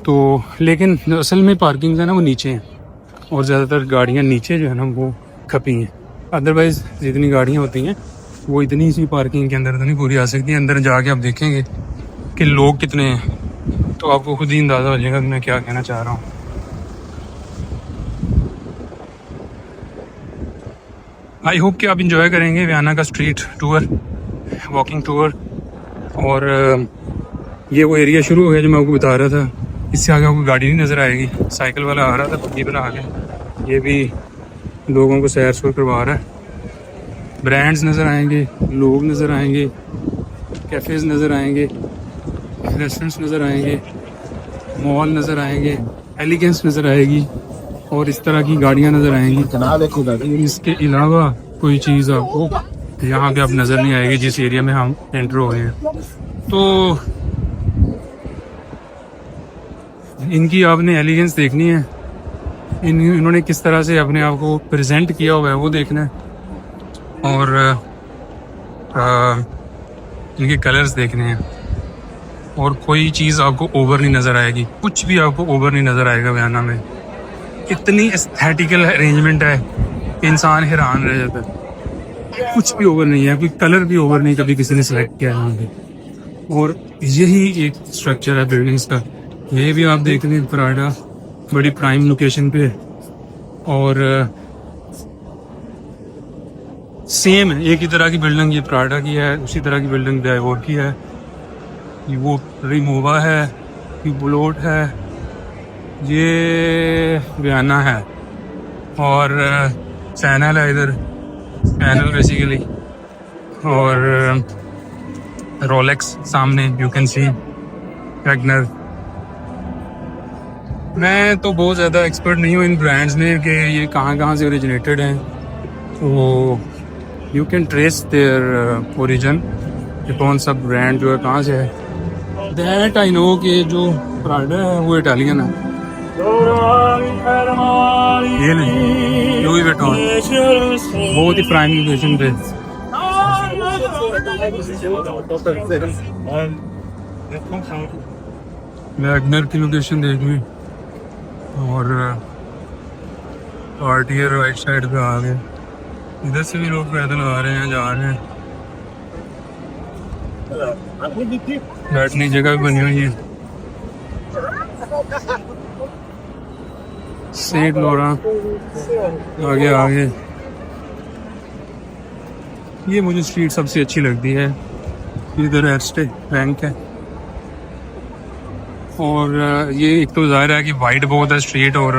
तो लेकिन जो असल में पार्किंग है ना वो नीचे हैं और ज़्यादातर गाड़ियाँ नीचे जो है ना वो खपी हैं। अदरवाइज़ जितनी गाड़ियाँ होती हैं वो इतनी सी पार्किंग के अंदर तो नहीं पूरी आ सकती। अंदर जाके आप देखेंगे कि लोग कितने हैं तो आपको खुद ही अंदाज़ा हो जाएगा कि मैं क्या कहना चाह रहा हूँ। आई होप कि आप इंजॉय करेंगे वियना का स्ट्रीट टूर, वॉकिंग टूर। और ये वो एरिया शुरू हो गया जो मैं आपको बता रहा था। इससे आगे आपको गाड़ी नहीं नज़र आएगी। साइकिल वाला आ रहा था पत्नी पर आगे, ये भी लोगों को सैर सुर करवा रहा है। ब्रांड्स नज़र आएंगे, लोग नज़र आएंगे, कैफ़ेज़ नज़र आएंगे, रेस्टोरेंट्स नज़र आएंगे, मॉल नज़र आएंगे, एलिगेंस नज़र आएगी और इस तरह की गाड़ियाँ नज़र आएंगी। इसके अलावा कोई चीज़ आपको यहाँ पे आप नज़र नहीं आएगी जिस एरिया में हम एंटर हो गए हैं। तो इनकी आपने एलिगेंस देखनी है, इन्होंने किस तरह से अपने आप को प्रेजेंट किया हुआ है वो देखना है। और इनके कलर्स देखने हैं। और कोई चीज़ आपको ओवर नहीं नज़र आएगी, कुछ भी आपको ओवर नहीं नज़र आएगा वियना में। इतनी एस्थेटिकल अरेंजमेंट है कि इंसान हैरान रह जाता है। कुछ भी ओवर नहीं है, कोई कलर भी ओवर नहीं कभी किसी ने सेलेक्ट किया है यहाँ पे। और यही एक स्ट्रक्चर है बिल्डिंग्स का। ये भी आप देख लें, पराडा बड़ी प्राइम लोकेशन पे और सेम है, एक ही तरह की बिल्डिंग ये पराडा की है, उसी तरह की बिल्डिंग डाइवोर की है। वो रिमोवा है, ये बुलोट है, ये वियना है और चैनल है इधर, चैनल बेसिकली। और रोलेक्स सामने यू कैन सी, वैगनर। मैं तो बहुत ज़्यादा एक्सपर्ट नहीं हूँ इन ब्रांड्स में कि ये कहाँ से ओरिजिनेटेड हैं। तो you can trace their origin कि कौन सा ब्रांड जो है कहाँ से है। दैट आई नो कि जो प्राडा है वो इटालियन है। ये नहीं, लुई विटॉन बहुत ही प्राइम लोकेशन पे। वैगनर की लोकेशन देख ली और आरटीआर राइट साइड पे आ गए। इधर से भी लोग पैदल आ रहे हैं, जा रहे हैं। बैठने की जगह भी बनी हुई है। सेंट लोरा आगे ये मुझे स्ट्रीट सबसे अच्छी लगती है। इधर एस्टे बैंक है और ये एक तो ज़ाहिर है कि वाइड बहुत है स्ट्रीट और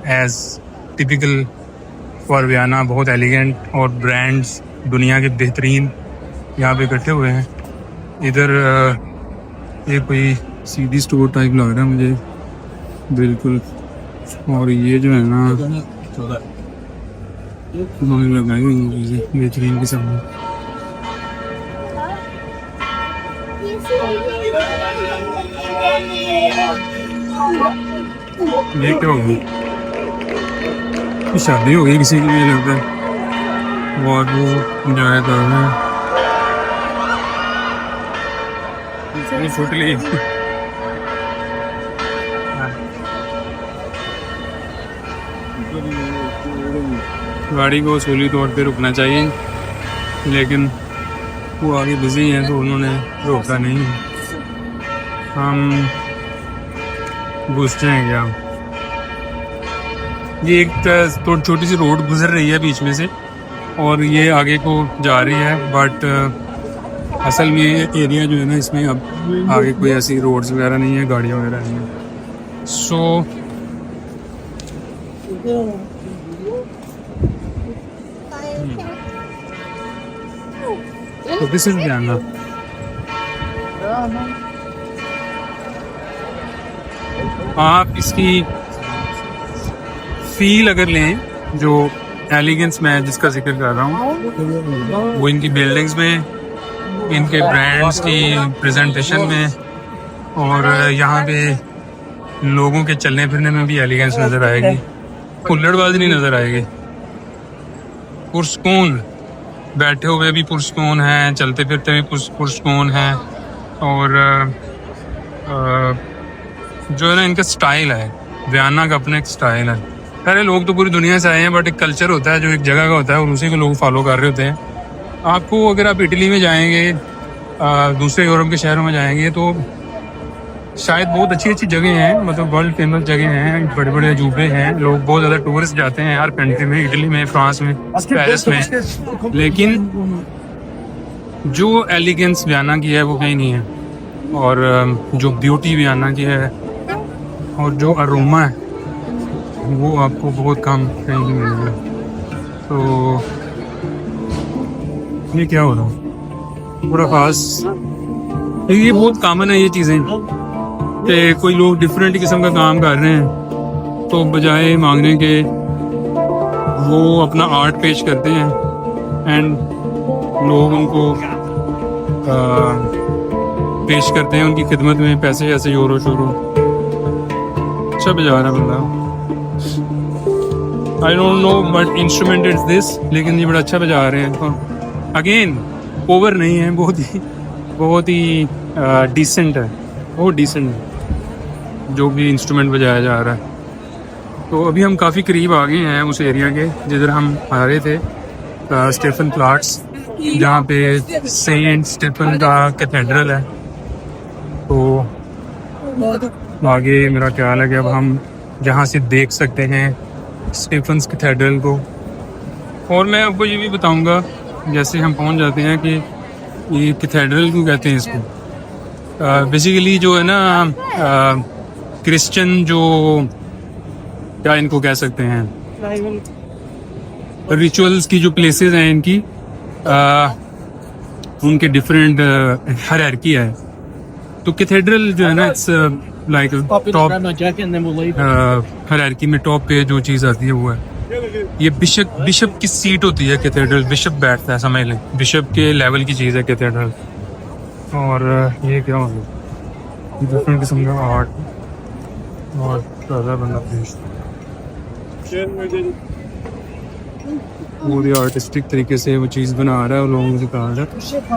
एज टिपिकल फॉर वियना बहुत एलिगेंट और ब्रांड्स दुनिया के बेहतरीन यहाँ पे इकट्ठे हुए हैं। इधर ये कोई सीडी स्टोर टाइप लग रहा है मुझे बिल्कुल। और ये जो है ना उन्होंने लगाई हुई चीज़ें बेहतरीन किस्म में। ये क्या होगी, शादी हो गई किसी की, मुझे लगता है। और वो इंजॉय कर रहे हैं। फुट ली गाड़ी को असूली तौर पे रुकना चाहिए, लेकिन वो आगे बिजी हैं तो उन्होंने रोका नहीं। हम घुस जाएंगे। हम ये एक तो छोटी सी रोड गुजर रही है बीच में से और ये आगे को जा रही है, बट असल में ये एरिया जो है ना इसमें अब आगे कोई ऐसी रोड्स वगैरह नहीं है, गाड़ियाँ वगैरह नहीं है। सो तो दिस इज वियना। आप इसकी फील अगर लें, जो एलिगेंस मैं जिसका जिक्र कर रहा हूँ, वो इनकी बिल्डिंग्स में, इनके ब्रांड्स की प्रेजेंटेशन में, और यहाँ पे लोगों के चलने फिरने में भी एलिगेंस नज़र आएगी, हुल्लड़बाजी नहीं नज़र आएगी। पुरस्कून, बैठे हुए भी पुरस्कून हैं, चलते फिरते भी पुरस्कून हैं, और जो है ना इनका स्टाइल है, वियना का अपना एक स्टाइल है। सारे लोग तो पूरी दुनिया से आए हैं, बट एक कल्चर होता है जो एक जगह का होता है और उसी को लोग फॉलो कर रहे होते हैं। आपको अगर आप इटली में जाएंगे, दूसरे यूरोप के शहरों में जाएंगे, तो शायद बहुत अच्छी अच्छी जगह हैं, मतलब वर्ल्ड फेमस जगह हैं, बड़े बड़े अजूबे हैं, लोग बहुत ज़्यादा टूरिस्ट जाते हैं हर कंट्री में, इटली में, फ्रांस में, पेरिस में, लेकिन जो एलिगेंस वियना की है वो कहीं नहीं है, और जो ब्यूटी वियना की है और जो अरोमा है वो आपको बहुत कम कहीं नहीं मिलेगा। तो ये क्या हो रहा है बड़ा खास, ये बहुत कॉमन है ये चीज़ें कि कोई लोग डिफरेंट किस्म का काम कर रहे हैं, तो बजाय मांगने के वो अपना आर्ट पेश करते हैं एंड लोग उनको पेश करते हैं उनकी खिदमत में, पैसे ऐसे यूरो शोरो। अच्छा बजा रहा बंदा, I don't know but instrument it's this, लेकिन ये बड़ा अच्छा बजा रहे हैं। अगेन ओवर नहीं है, बहुत ही डिसेंट है, बहुत डिसेंट है जो भी इंस्ट्रूमेंट बजाया जा रहा है। तो अभी हम काफ़ी करीब आ गए हैं उस एरिया के जिधर हम आ रहे थे, स्टीफन प्लाट्स, जहाँ पे सेंट स्टीफन का कैथेड्रल है। तो आगे मेरा ख्याल है कि अब हम जहाँ से देख सकते हैं स्टीफन्स कैथेड्रल को। और मैं आपको ये भी बताऊंगा, जैसे हम पहुँच जाते हैं, कि ये कैथेड्रल क्यों कहते हैं इसको। बेसिकली जो है ना क्रिश्चियन, जो क्या इनको कह सकते हैं, रिचुअल्स की जो प्लेसेस हैं इनकी, उनके डिफरेंट हायरार्की है। तो कैथेड्रल जो है ना, इट्स लाइक टॉप हायरार्की में टॉप पे जो चीज़ आती है वो है ये बिशप की सीट होती है कैथेड्रल, बिशप बैठता है, समझ लें बिशप के लेवल की चीज़ है कैथेड्रल। और ये क्या होगा, डिफरेंट किस्म का आर्ट और ज़्यादा बंदा पूरी आर्टिस्टिक तरीके से वो चीज़ बना रहा है और लोगों को दिखा रहा है।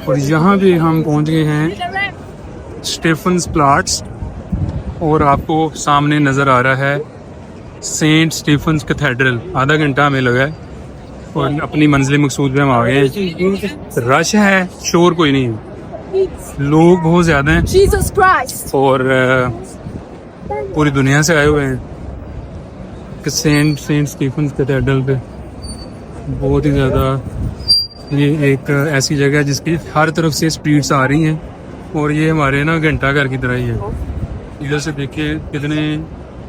और यहाँ भी हम पहुँच गए हैं स्टीफन्स प्लाट्स, और आपको सामने नज़र आ रहा है सेंट स्टीफन्स कैथेड्रल। आधा घंटा हमें लगा है और अपनी मंजिल मकसूद पे हम आ गए हैं। रश है, शोर कोई नहीं है, लोग बहुत ज़्यादा हैं और पूरी दुनिया से आए हुए हैं कि सेंट स्टीफन्स कैथेड्रल पे। बहुत ही ज़्यादा ये एक ऐसी जगह है जिसकी हर तरफ से स्ट्रीट्स आ रही हैं, और ये हमारे ना घंटा घर की तरह ही है। इधर से देखिए कितने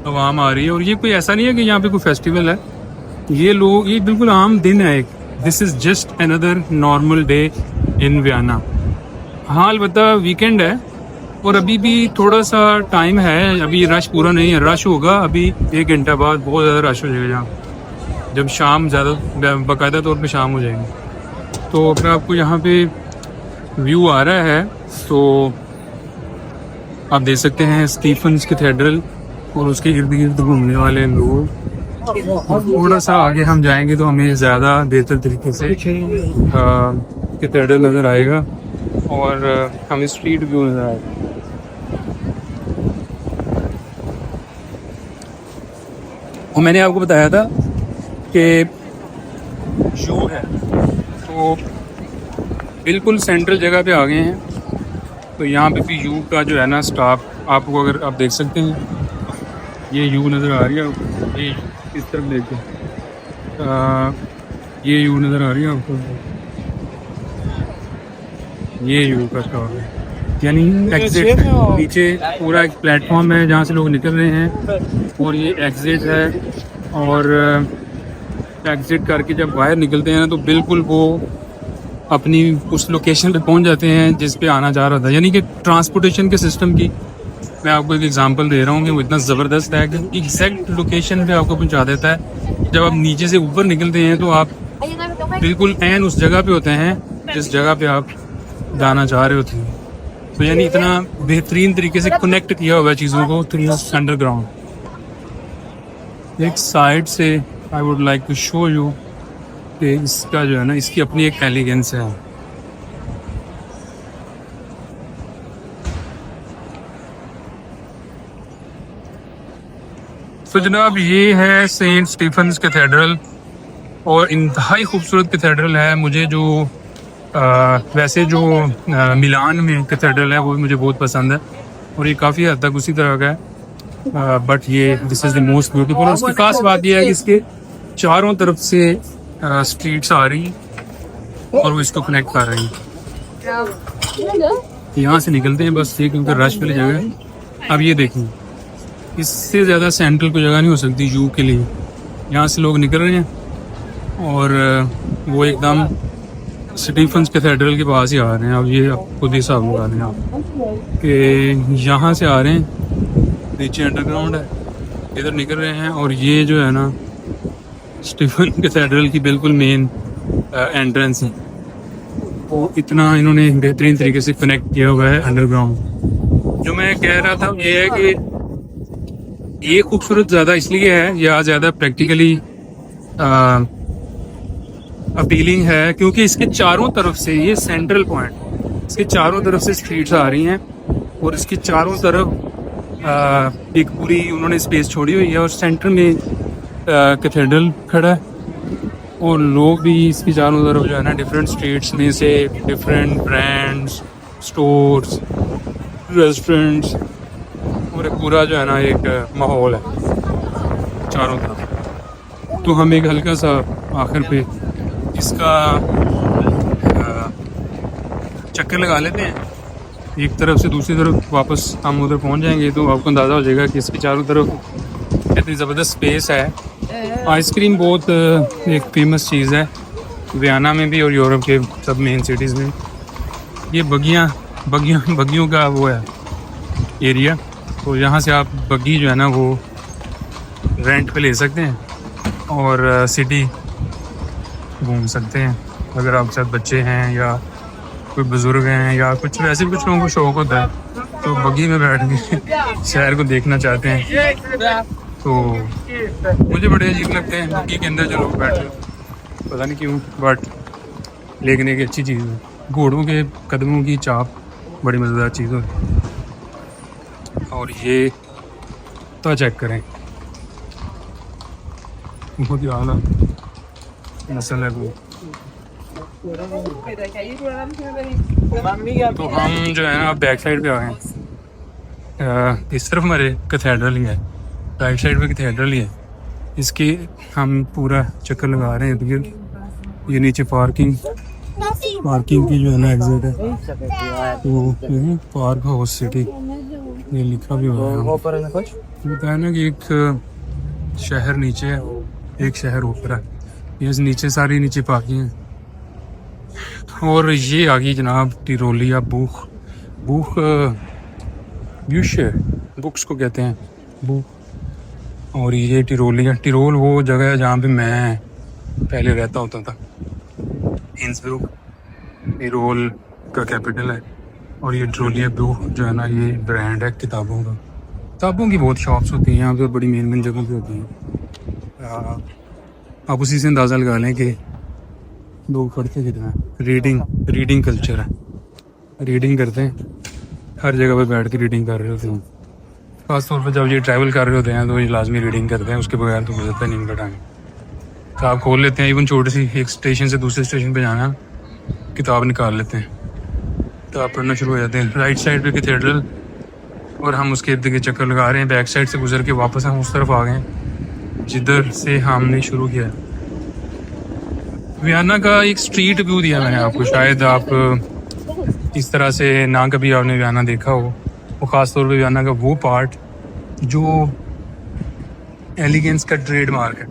आवाम आ रही है, और ये कोई ऐसा नहीं है कि यहाँ पे कोई फेस्टिवल है, ये लोग, ये बिल्कुल आम दिन है एक। This is just another normal day in Vienna. हाँ अलबत्ता वीकेंड है और अभी भी थोड़ा सा टाइम है, अभी रश पूरा नहीं है। रश होगा अभी 1 घंटा बाद, बहुत ज़्यादा रश हो जाएगा यहाँ, जब शाम ज़्यादा बाकायदा तौर पे शाम हो जाएगी। तो अगर आपको यहाँ पे व्यू आ रहा है तो आप देख सकते हैं स्टीफन्स कैथेड्रल और उसके इर्द गिर्द घूमने वाले लोग। थोड़ा सा आगे हम जाएंगे तो हमें ज़्यादा बेहतर तरीके से कैथेड्रल नज़र आएगा और हमें स्ट्रीट व्यू नज़र आएगा। और मैंने आपको बताया था कि यू है, तो बिल्कुल सेंट्रल जगह पे आ गए हैं। तो यहाँ पे भी यू का जो है ना स्टॉप आपको, अगर आप देख सकते हैं, ये यू नज़र आ रही है, ये इस तरफ देखिए, ये यू नज़र आ रही है आपको, ये यू का स्टॉप है, यानी एग्जिट। नीचे पूरा एक प्लेटफॉर्म है जहाँ से लोग निकल रहे हैं और ये एग्जिट है और एग्ज़िट करके जब बाहर निकलते हैं तो बिल्कुल वो अपनी उस लोकेशन पे पहुंच जाते हैं जिस पे आना चाह रहा था। यानी कि ट्रांसपोर्टेशन के सिस्टम की मैं आपको एक एग्जांपल दे रहा हूँ कि वो इतना ज़बरदस्त है कि एग्जैक्ट लोकेशन पे आपको पहुंचा देता है। जब आप नीचे से ऊपर निकलते हैं तो आप बिल्कुल ऐन उस जगह पे होते हैं जिस जगह पे आप जाना चाह रहे होते हैं। तो यानी इतना बेहतरीन तरीके से कनेक्ट किया हुआ है चीज़ों को थ्रू अंडरग्राउंड। एक साइड से I would like to show you कि इसका जो है ना, इसकी अपनी एक एलिगेंस है। तो जनाब ये है सेंट स्टीफन्स कैथेड्रल और इंतहाई खूबसूरत कैथेड्रल है। मुझे जो वैसे जो मिलान में कैथेड्रल है वो मुझे बहुत पसंद है और ये काफ़ी हद तक उसी तरह का है। बट ये this is the most beautiful. और उसकी खास बात यह है कि इसके चारों तरफ से स्ट्रीट्स आ रही हैं और वो इसको कनेक्ट कर रही हैं। यहाँ से निकलते हैं बस, ये क्योंकि रश वाली जगह है। अब ये देखें, इससे ज़्यादा सेंट्रल कोई जगह नहीं हो सकती यू के लिए। यहाँ से लोग निकल रहे हैं और वो एकदम स्टीफन्स कैथेड्रल के पास ही आ रहे हैं। अब ये खुद ही हिसाब लगा रहे हैं आप कि यहाँ से आ रहे हैं, नीचे अंडरग्राउंड है, इधर निकल रहे हैं और ये जो है ना स्टीफन कैथेड्रल की बिल्कुल मेन एंट्रेंस है। वो इतना इन्होंने बेहतरीन तरीके से कनेक्ट किया हुआ है अंडरग्राउंड। जो मैं कह रहा था ये है कि ये खूबसूरत ज़्यादा इसलिए है या ज़्यादा प्रैक्टिकली अपीलिंग है क्योंकि इसके चारों तरफ से, ये सेंट्रल पॉइंट, इसके चारों तरफ से स्ट्रीट्स आ रही हैं और इसके चारों तरफ एक पूरी उन्होंने स्पेस छोड़ी हुई है और सेंटर में कैथेड्रल खड़ा है और लोग भी इसकी चारों तरफ जो है ना डिफरेंट स्ट्रीट्स में से डिफरेंट ब्रांड्स, स्टोर्स, रेस्टोरेंट्स और एक पूरा जो है ना एक माहौल है चारों तरफ। तो हम एक हल्का सा आखिर पे इसका चक्कर लगा लेते हैं एक तरफ से दूसरी तरफ, वापस हम उधर पहुंच जाएंगे तो आपको अंदाज़ा हो जाएगा कि इसके चारों तरफ इतनी ज़बरदस्त स्पेस है। आइसक्रीम बहुत एक फेमस चीज़ है वियना में भी और यूरोप के सब मेन सिटीज़ में। ये बग्गियों का वो है एरिया, तो यहाँ से आप बग्गी जो है ना वो रेंट पे ले सकते हैं और सिटी घूम सकते हैं। अगर आप साथ बच्चे हैं या कोई बुज़ुर्ग हैं या कुछ वैसे कुछ लोगों को शौक़ होता है तो बग्गी में बैठ के शहर को देखना चाहते हैं तो मुझे बड़े अजीब लगते हैं बग्गी के अंदर जो लोग बैठे, पता नहीं क्यों, बट लेकिन एक अच्छी चीज़ है। घोड़ों के कदमों की चाप बड़ी मज़ेदार चीज़ होती है। और ये तो चेक करें, बहुत ही आला नस्ल है वो। तो हम जो है ना बैक साइड पे आ गए। इस तरफ हमारे कैथेड्रल ही है, राइट साइड पे कैथेड्रल ही है। इसके हम पूरा चक्कर लगा रहे हैं। तो ये नीचे पार्किंग की जो है ना एग्जिट है, तो पार्क हाउस सिटी ये लिखा भी हुआ है। बताया ना कि एक शहर नीचे है, एक शहर ऊपर है। ये नीचे सारी नीचे पार्किंग है। और ये आ गई जनाब टिरोलिया बुख बुक्स को कहते हैं बुक। और ये टिरोल वो जगह है जहाँ पे मैं पहले रहता होता था। इंसब्रुक टिरोल का कैपिटल है। और ये टिरोलिया बुक जो है ना ये ब्रांड है किताबों की बहुत शॉप्स होती हैं यहाँ पे, बड़ी मेन जगहों पे होती हैं। आप उसी से अंदाज़ा लगा लें कि लोग पढ़ते कितना है। रीडिंग कल्चर है, रीडिंग करते हैं, हर जगह पे बैठ के रीडिंग कर रहे होते हैं। ख़ास तौर पर जब ये ट्रैवल कर रहे होते हैं तो ये लाजमी रीडिंग करते हैं, उसके बगैर तो गुजरता नहीं इनका टाइम। तो आप खोल लेते हैं, इवन छोटी सी एक स्टेशन से दूसरे स्टेशन पे जाना, किताब निकाल लेते हैं तो आप पढ़ना शुरू हो जाते हैं। राइट साइड पे कैथेड्रल और हम उसके इर्द गिर्द चक्कर लगा रहे हैं। बैक साइड से गुजर के वापस हम उस तरफ आ गए जिधर से हमने शुरू किया। वियना का एक स्ट्रीट व्यू दिया मैंने आपको, शायद आप इस तरह से ना कभी आपने वियना देखा हो। वो ख़ास तौर पे वियना का वो पार्ट जो एलिगेंस का ट्रेडमार्क है,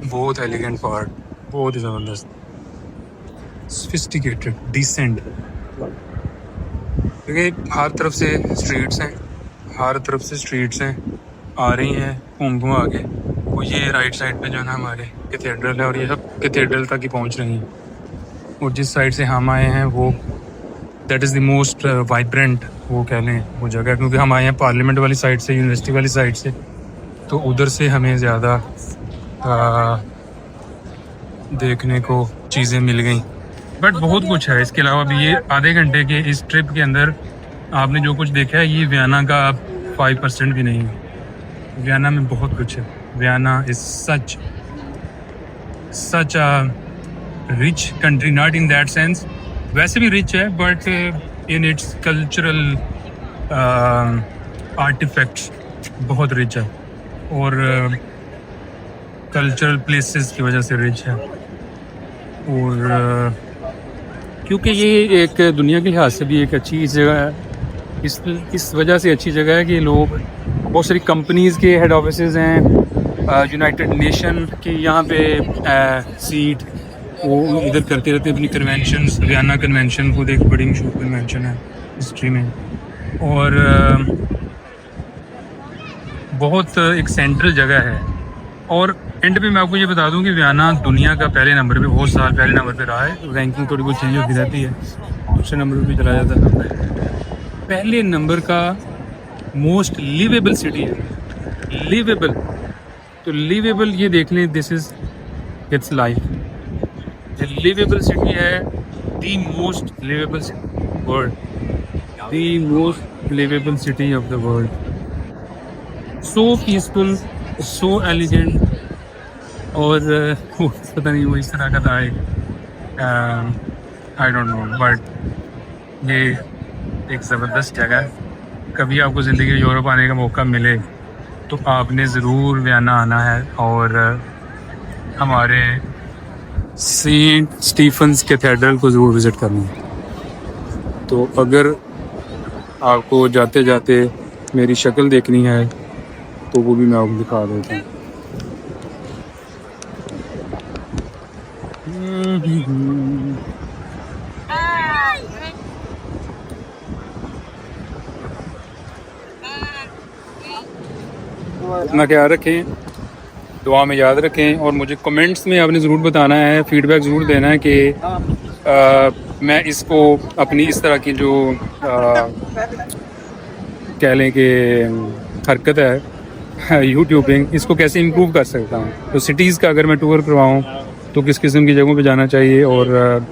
बहुत एलिगेंट पार्ट, बहुत ही ज़बरदस्त, सोफिस्टिकेटेड, डिसेंट। क्योंकि हर तरफ से स्ट्रीट्स हैं, हर तरफ से स्ट्रीट्स हैं, आ रही हैं घूम घुमा के। वो ये राइट साइड पे जो है ना हमारे कैथेड्रल है, और ये सब कैथेड्रल तक ही पहुंच रही हैं। और जिस साइड से हम आए हैं वो that is the most vibrant वो कह लें वो जगह, क्योंकि हम आए हैं पार्लियामेंट वाली साइड से, यूनिवर्सिटी वाली साइड से, तो उधर से हमें ज़्यादा देखने को चीज़ें मिल गई। बट बहुत कुछ है इसके अलावा भी। ये आधे घंटे के इस ट्रिप के अंदर आपने जो कुछ देखा है ये वियना का 5% भी नहीं है। वियना में बहुत कुछ है। Vienna is such a rich country, not in that sense, वैसे भी रिच है but in its cultural artifacts बहुत रिच है, और कल्चरल प्लेसेस की वजह से रिच है। और क्योंकि ये एक दुनिया के लिहाज से भी एक अच्छी जगह है, इस वजह से अच्छी जगह है कि लोग, बहुत सारी कंपनीज़ के हेड ऑफिसेज हैं, यूनाइटेड नेशन के यहाँ पे सीट वो इधर करते रहते हैं अपनी कन्वेंशंस। वियना कन्वेंशन खुद एक बड़ी मशहूर कन्वेंशन है हिस्ट्री में, और बहुत एक सेंट्रल जगह है। और एंड पे मैं आपको ये बता दूं कि वियना दुनिया का पहले नंबर पे, बहुत साल पहले नंबर पे रहा है। रैंकिंग थोड़ी बहुत चेंज होती रहती है, दूसरे नंबर पे भी चला जाता है। पहले नंबर का मोस्ट लिवेबल सिटी है, लिवेबल। तो लिवेबल ये देख लें, this is its life. Liveable city है, the most liveable world, the most liveable city of the world. So peaceful, so elegant, और पता नहीं वो इस तरह का था, आई डोंट नो, बट ये एक ज़बरदस्त जगह है। कभी आपको ज़िंदगी में यूरोप आने का मौका मिले तो आपने ज़रूर वियना आना है, और हमारे सेंट स्टीफन्स कैथेड्रल को ज़रूर विज़िट करना है। तो अगर आपको जाते जाते मेरी शक्ल देखनी है तो वो भी मैं आपको दिखा देता हूँ। अपना ख्याल रखें, दुआ में याद रखें, और मुझे कमेंट्स में आपने ज़रूर बताना है, फीडबैक ज़रूर देना है कि मैं इसको अपनी इस तरह की जो कह लें कि हरकत है यूट्यूबिंग, इसको कैसे इम्प्रूव कर सकता हूँ। तो सिटीज़ का अगर मैं टूर करवाऊँ तो किस किस्म की जगहों पे जाना चाहिए, और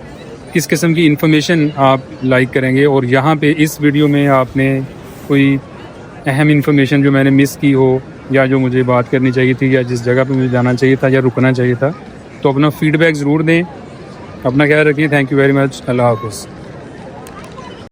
किस किस्म की इन्फॉर्मेशन आप लाइक करेंगे। और यहाँ पे इस वीडियो में आपने कोई अहम इन्फॉर्मेशन जो मैंने मिस की हो, या जो मुझे बात करनी चाहिए थी, या जिस जगह पे मुझे जाना चाहिए था या रुकना चाहिए था, तो अपना फीडबैक ज़रूर दें। अपना ख्याल रखिए। Thank you very much. अल्लाह हाफ़िज़।